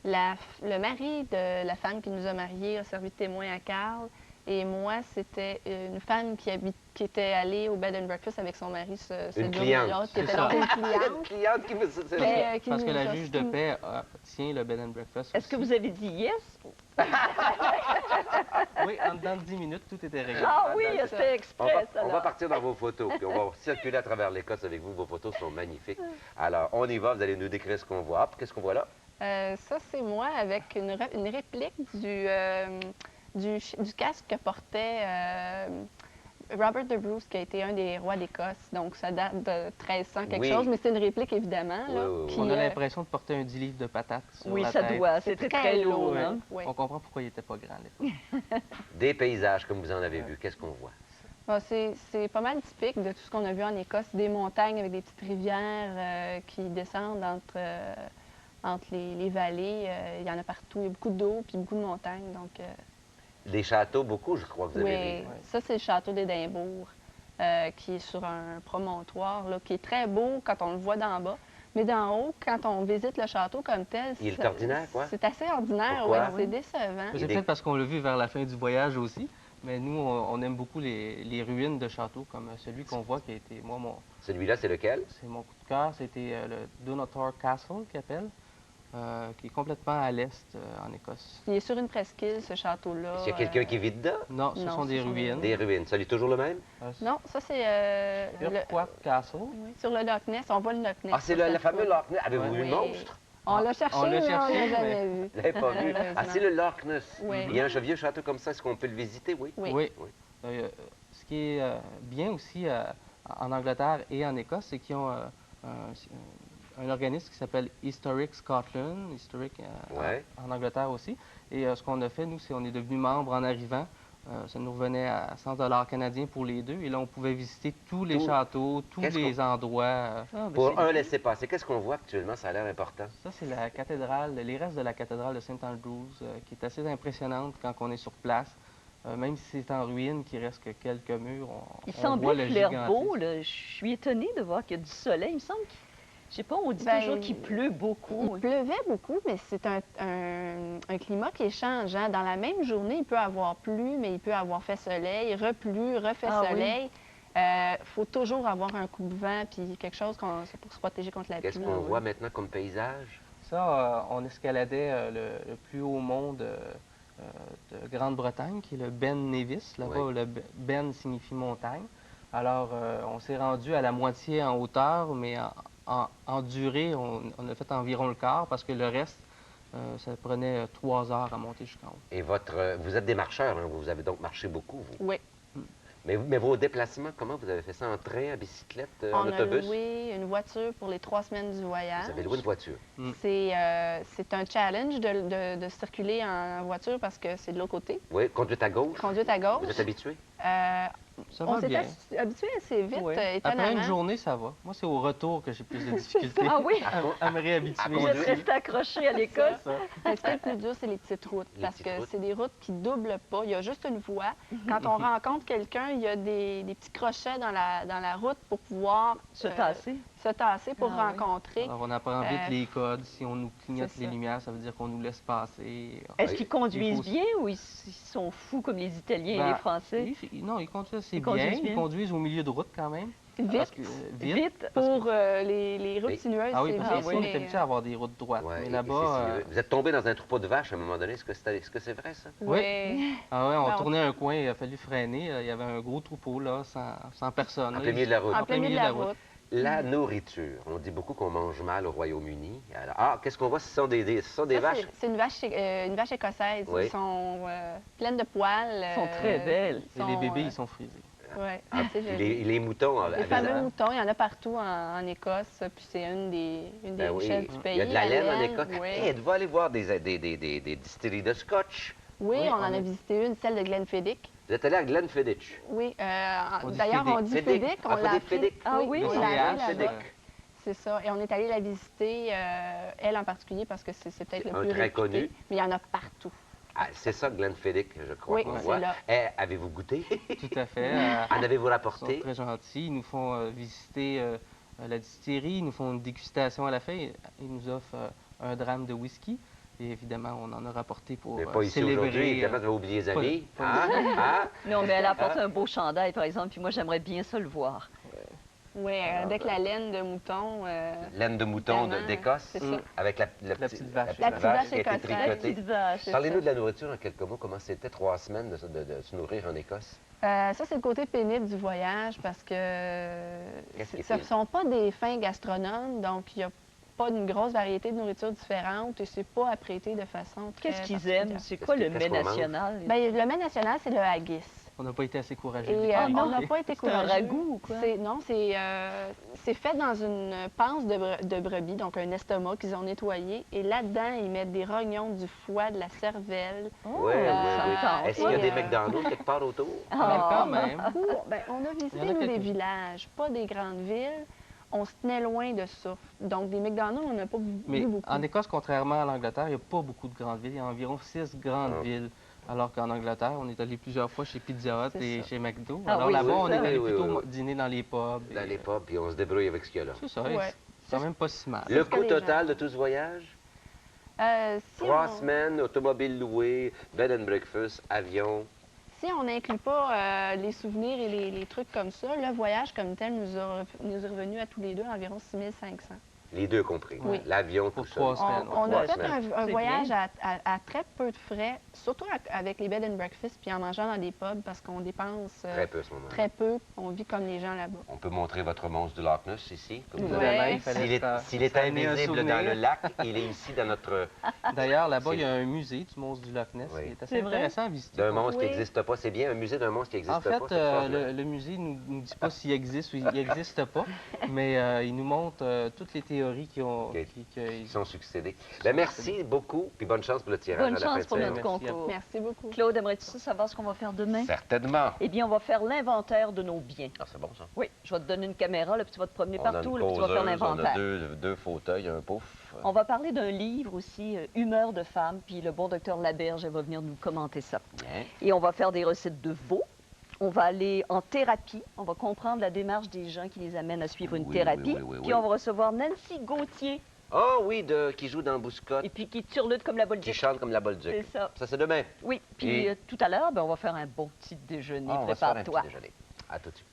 Le mari de la femme qui nous a mariés a servi de témoin à Carl. Et moi, c'était une femme qui était allée au bed and breakfast avec son mari ce une cliente. Qui était là, une cliente. Une cliente qui me... Parce que la juge de paix tient le bed and breakfast. Est-ce que vous avez dit yes? Oui, en dedans de 10 minutes, tout était réglé. Ah oui, c'était express. On va partir dans vos photos, puis on va circuler à travers l'Écosse avec vous. Vos photos sont magnifiques. Alors, on y va, vous allez nous décrire ce qu'on voit. Qu'est-ce qu'on voit là? Ça, c'est moi avec une réplique du casque que portait Robert de Bruce, qui a été un des rois d'Écosse. Donc, ça date de 1300 quelque chose, mais c'est une réplique, évidemment. Là, oui. On a l'impression de porter un 10 livres de patates sur la ça tête. doit. C'était très lourd. Hein? Oui. On comprend pourquoi il n'était pas grand à l'époque. Des paysages, comme vous en avez vu. Qu'est-ce qu'on voit? C'est pas mal typique de tout ce qu'on a vu en Écosse. Des montagnes avec des petites rivières qui descendent entre les vallées. Il y en a partout. Il y a beaucoup d'eau puis beaucoup de montagnes. Donc, des châteaux, beaucoup, je crois que vous avez vu. Oui, ça, c'est le château d'Édimbourg, qui est sur un promontoire, là, qui est très beau quand on le voit d'en bas. Mais d'en haut, quand on visite le château comme tel, il est ordinaire, quoi? C'est assez ordinaire, oui, c'est décevant. C'est peut-être parce qu'on l'a vu vers la fin du voyage aussi, mais nous, on aime beaucoup les ruines de châteaux, comme celui qu'on voit qui a été, moi, Celui-là, c'est lequel? C'est mon coup de cœur, c'était le Dunator Castle, qu'il appelle. Qui est complètement à l'est en Écosse. Il est sur une presqu'île, ce château-là. Est-ce qu'il y a quelqu'un qui vit dedans? Non, ce sont des ruines. Des ruines. Ça, il est toujours le même? Non, ça, c'est... Urquhart Castle. Oui, sur le Loch Ness. On voit le Loch Ness. Ah, c'est le fameux Loch Ness. Avez-vous vu le monstre? On l'a cherché, mais on ne l'a jamais vu. Vous l'avez pas vu? Ah, c'est le Loch Ness. Oui. Il y a un vieux château comme ça. Est-ce qu'on peut le visiter? Oui. Oui. Ce qui est bien aussi en Angleterre et en Écosse, c'est qu'ils ont un organisme qui s'appelle Historic Scotland, en Angleterre aussi. Et ce qu'on a fait, nous, c'est qu'on est devenu membre en arrivant. Ça nous revenait à 100 $ canadiens pour les deux. Et là, on pouvait visiter tous les châteaux, tous les endroits. Pour un laisser-passer, qu'est-ce qu'on voit actuellement? Ça a l'air important. Ça, c'est la cathédrale, les restes de la cathédrale de St. Andrews, qui est assez impressionnante quand on est sur place. Même si c'est en ruine, qu'il reste que quelques murs, il semblait faire beau. Là. Je suis étonnée de voir qu'il y a du soleil. Il me semble que... Je sais pas, on dit toujours qu'il pleut beaucoup. Il pleuvait beaucoup, mais c'est un climat qui est changeant. Dans la même journée, il peut avoir plu, mais il peut avoir fait soleil, replu, refait soleil. Il faut toujours avoir un coup de vent puis quelque chose pour se protéger contre la pluie. Qu'est-ce qu'on voit maintenant comme paysage? Ça, on escaladait le plus haut mont de Grande-Bretagne, qui est le Ben Nevis. Là-bas, le Ben signifie montagne. Alors, on s'est rendu à la moitié en hauteur, mais en durée, on a fait environ le quart parce que le reste, ça prenait 3 heures à monter jusqu'en haut. Et vous êtes des marcheurs, hein? Vous avez donc marché beaucoup, vous? Oui. Mais vos déplacements, comment vous avez fait ça? En train, en bicyclette, en autobus? On a loué une voiture pour les 3 semaines du voyage. Vous avez loué une voiture? C'est un challenge de circuler en voiture parce que c'est de l'autre côté. Oui, conduite à gauche? Conduite à gauche. Vous êtes habitué? On s'est habitué assez vite, étonnamment. Après une journée, ça va. Moi, c'est au retour que j'ai plus de difficultés à me réhabituer. Vous êtes resté accroché à l'école. Ce qui est le plus dur, c'est les petites routes, parce que c'est des routes qui ne doublent pas. Il y a juste une voie. Quand on rencontre quelqu'un, il y a des petits crochets dans la route pour pouvoir se tasser pour rencontrer. Alors, on apprend vite les codes. Si on nous clignote les lumières, ça veut dire qu'on nous laisse passer. Est-ce qu'ils conduisent bien ou ils sont fous comme les Italiens et les Français? Non, ils conduisent assez bien. Ils conduisent au milieu de route quand même. Vite. Pour les routes sinueuses, c'est vite. Parce qu'on est habitué à avoir des routes droites. Mais là-bas... Vous êtes tombé dans un troupeau de vaches à un moment donné. Est-ce que c'est vrai, ça? Oui. On tournait un coin, il a fallu freiner. Il y avait un gros troupeau, là, sans personne. En plein milieu de la route. En plein milieu de la route. La nourriture. On dit beaucoup qu'on mange mal au Royaume-Uni. Alors, qu'est-ce qu'on voit? Ce sont des vaches? C'est une vache écossaise. Oui. Elles sont pleines de poils. Elles sont très belles. Et les bébés, ils sont frisés. Oui, les moutons. Les fameux moutons, il y en a partout en Écosse, puis c'est une des richesses du pays. Il y a de la laine en Écosse. Oui. Hey, êtes-vous allé voir des distilleries de scotch? Oui, on en a visité une, celle de Glenfiddich. Vous êtes allé à Glenfiddich? Oui, d'ailleurs, on dit Fiddich, on l'a appelé. Ah oui, on l'a Fiddich. C'est ça, et on est allé la visiter, elle en particulier, parce que c'est peut-être le plus très réputé, connu. mais il y en a partout. Ah, c'est ça, Glenfiddich, je crois. Oui, qu'on c'est voit. là. Avez-vous goûté? Tout à fait. En avez-vous Ils rapporté? sont très gentils. Ils nous font visiter la distillerie. Ils nous font une dégustation à la fin. Ils nous offrent un drame de whisky. Et évidemment, on en a rapporté pour Mais pas ici célébrer. aujourd'hui, évidemment, vous avez oublié les amis. Non, mais elle apporte un beau chandail, par exemple, puis moi, j'aimerais bien ça le voir. Oui, avec la laine de mouton. Laine de mouton d'Écosse, c'est ça. avec la petite vache. La petite vache qui a été écossaise. tricotée. La petite vache, c'est Parlez-nous ça. de la nourriture en quelques mots. Comment c'était 3 semaines de se nourrir en Écosse? Ça, c'est le côté pénible du voyage parce que ce ne sont pas des fins gastronomes, donc il n'y a pas une grosse variété de nourriture différente et c'est pas apprêté de façon très Qu'est-ce qu'ils aiment? C'est quoi le mets national? Bien, le mets national, c'est le haggis. On n'a pas été assez courageux. Et on n'a pas été courageux. C'est un ragoût ou quoi? Non, c'est fait dans une panse de brebis, donc un estomac qu'ils ont nettoyé. Et là-dedans, ils mettent des rognons, du foie, de la cervelle. Oui. Est-ce qu'il y a des McDonald's quelque part autour? Quand même. On a visité, nous, des villages, pas des grandes villes. On se tenait loin de ça. Donc, des McDonald's, on n'a pas vu beaucoup. En Écosse, contrairement à l'Angleterre, il n'y a pas beaucoup de grandes villes. Il y a environ 6 grandes villes. Alors qu'en Angleterre, on est allé plusieurs fois chez Pizza Hut et chez McDo. Alors là-bas, on est allé plutôt dîner dans les pubs. Dans les pubs, puis on se débrouille avec ce qu'il y a là. C'est ça, c'est quand même pas si mal. Le coût total de tout ce voyage? 3 Si semaines, automobile louée, bed and breakfast, avion. Si on n'inclut pas les souvenirs et les trucs comme ça, le voyage comme tel nous est revenu à tous les deux environ 6 500. Les deux compris. Oui. L'avion, tout ça. On a fait un voyage à très peu de frais, surtout avec les bed and breakfast, puis en mangeant dans des pubs, parce qu'on dépense très peu à ce moment-là. Très peu. On vit comme les gens là-bas. On peut montrer votre monstre du Loch Ness ici. S'il est invisible dans le lac, il est ici dans notre... D'ailleurs, là-bas, il y a un musée du monstre du Loch Ness qui est assez intéressant à visiter. D'un monstre qui n'existe pas. C'est bien un musée d'un monstre qui n'existe pas. En fait, le musée ne nous dit pas s'il existe ou il n'existe pas, mais il nous montre toutes les théories qui sont succédées. Bien, merci beaucoup, puis bonne chance pour le tirage. Bonne chance pour notre concours. Merci beaucoup. Claude, aimerais-tu savoir ce qu'on va faire demain? Certainement. Eh bien, on va faire l'inventaire de nos biens. Ah, c'est bon, ça? Oui, je vais te donner une caméra, là, puis tu vas te promener partout, là, puis tu vas poseuse, faire l'inventaire. On a deux fauteuils, un pouf. On va parler d'un livre aussi, Humeur de femme, puis le bon docteur Laberge va venir nous commenter ça. Bien. Et on va faire des recettes de veau. On va aller en thérapie. On va comprendre la démarche des gens qui les amènent à suivre une thérapie. Puis on va recevoir Nancy Gauthier. Oh oui, qui joue dans Bouscotte. Et puis qui turlute comme la Bolduc. Qui chante comme la Bolduc. C'est ça. Ça, c'est demain. Oui. Puis tout à l'heure, on va faire un bon petit déjeuner. Prépare-toi. Un petit déjeuner. À tout de suite.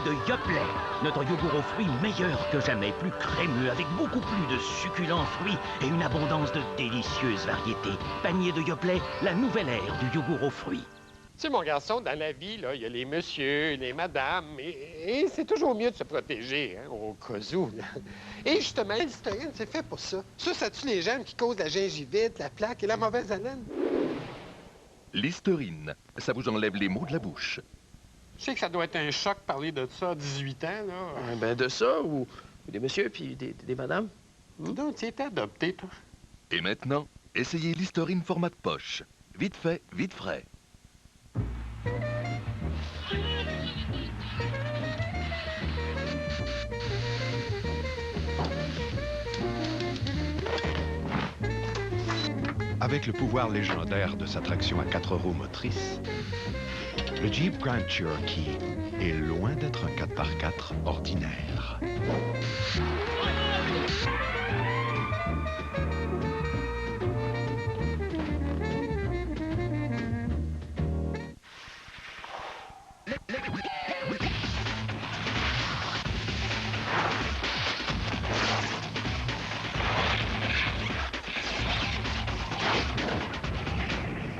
De Yoplait, notre yogourt aux fruits meilleur que jamais, plus crémeux, avec beaucoup plus de succulents fruits et une abondance de délicieuses variétés. Panier de Yoplait, la nouvelle ère du yogourt aux fruits. Tu sais, mon garçon, dans la vie, là, il y a les messieurs, les madames, et c'est toujours mieux de se protéger, hein, au cas où. Et justement, la Listerine, c'est fait pour ça. Ça tue les germes qui causent la gingivite, la plaque et la mauvaise haleine. Listerine, ça vous enlève les maux de la bouche. Je sais que ça doit être un choc parler de ça à 18 ans, là. Ben de ça, ou des messieurs puis des madames. Donc, tu étais adopté, toi. Et maintenant, essayez Listerine format de poche. Vite fait, vite frais. Avec le pouvoir légendaire de sa traction à 4 roues motrices, le Jeep Grand Cherokee est loin d'être un 4x4 ordinaire.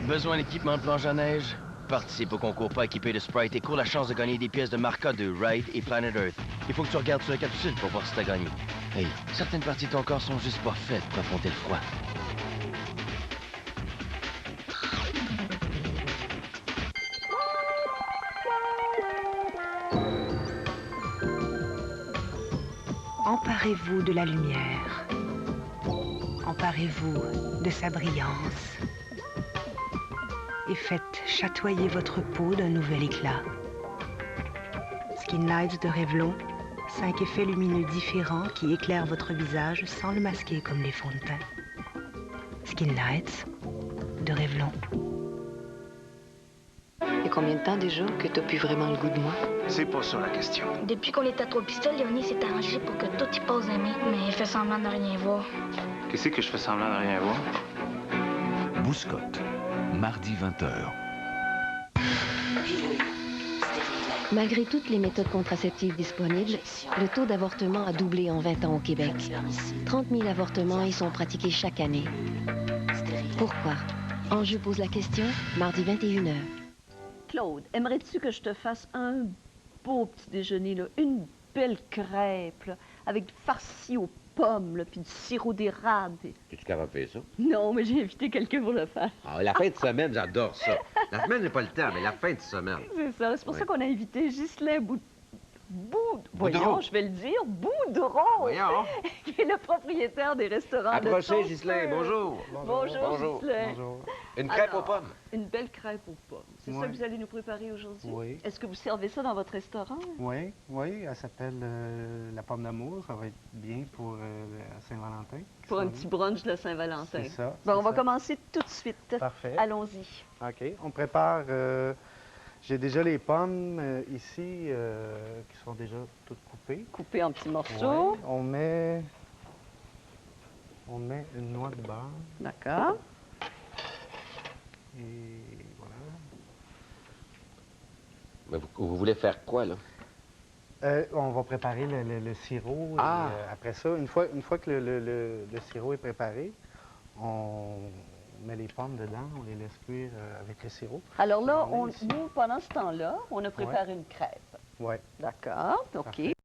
Besoin d'équipement de planche à neige? Participe au concours pas équipé de Sprite et cours la chance de gagner des pièces de marca de Ride et Planet Earth. Il faut que tu regardes sur la capsule pour voir si t'as gagné. Hey, certaines parties de ton corps sont juste pas faites pour affronter le froid. Emparez-vous de la lumière. Emparez-vous de sa brillance. Et faites chatoyer votre peau d'un nouvel éclat. Skin Lights de Revlon, 5 effets lumineux différents qui éclairent votre visage sans le masquer comme les fonds de teint. Skin Lights de Revlon. Il y a combien de temps déjà que t'as plus vraiment le goût de moi? C'est pas ça la question. Depuis qu'on est à 3 pistoles, Léonie s'est arrangé pour que tout y passe aimer, mais il fait semblant de rien voir. Qu'est-ce que je fais semblant de rien voir? Bouscotte, mardi 20h. Malgré toutes les méthodes contraceptives disponibles, le taux d'avortement a doublé en 20 ans au Québec. 30 000 avortements y sont pratiqués chaque année. Pourquoi? Enjeu pose la question, mardi 21h. Claude, aimerais-tu que je te fasse un beau petit déjeuner, là, une belle crêpe, là, avec farci aux pommes, là, puis du sirop d'érable? Es-tu capable de faire ça? Non, mais j'ai invité quelqu'un pour le faire. Ah, la fin de semaine, j'adore ça. La semaine, j'ai pas le temps, mais la fin de semaine. C'est ça. C'est pour ça qu'on a invité Ghislain Boudreau. Voyons, je vais le dire, Boudreau, Voyons. qui est le propriétaire des restaurants Approchez, de Ghislain, bonjour. Bonjour, Ghislain. Bonjour. Une crêpe Alors, aux pommes. Une belle crêpe aux pommes. C'est ça Ouais. que vous allez nous préparer aujourd'hui? Oui. Est-ce que vous servez ça dans votre restaurant? Oui, elle s'appelle la pomme d'amour. Ça va être bien pour la Saint-Valentin. Pour un petit brunch de Saint-Valentin. C'est ça. Bon, c'est on va ça. commencer tout de suite. Parfait. Allons-y. OK. On prépare... j'ai déjà les pommes ici qui sont déjà toutes coupées. Coupées en petits morceaux. Ouais. On met une noix de beurre. D'accord. Et voilà. Mais vous voulez faire quoi, là? On va préparer le sirop. Ah. Et, après ça, une fois que le sirop est préparé, on met les pommes dedans, on les laisse cuire avec le sirop. Alors là, On met ici. nous, pendant ce temps-là, on a préparé une crêpe. Oui. D'accord, OK. Parfait.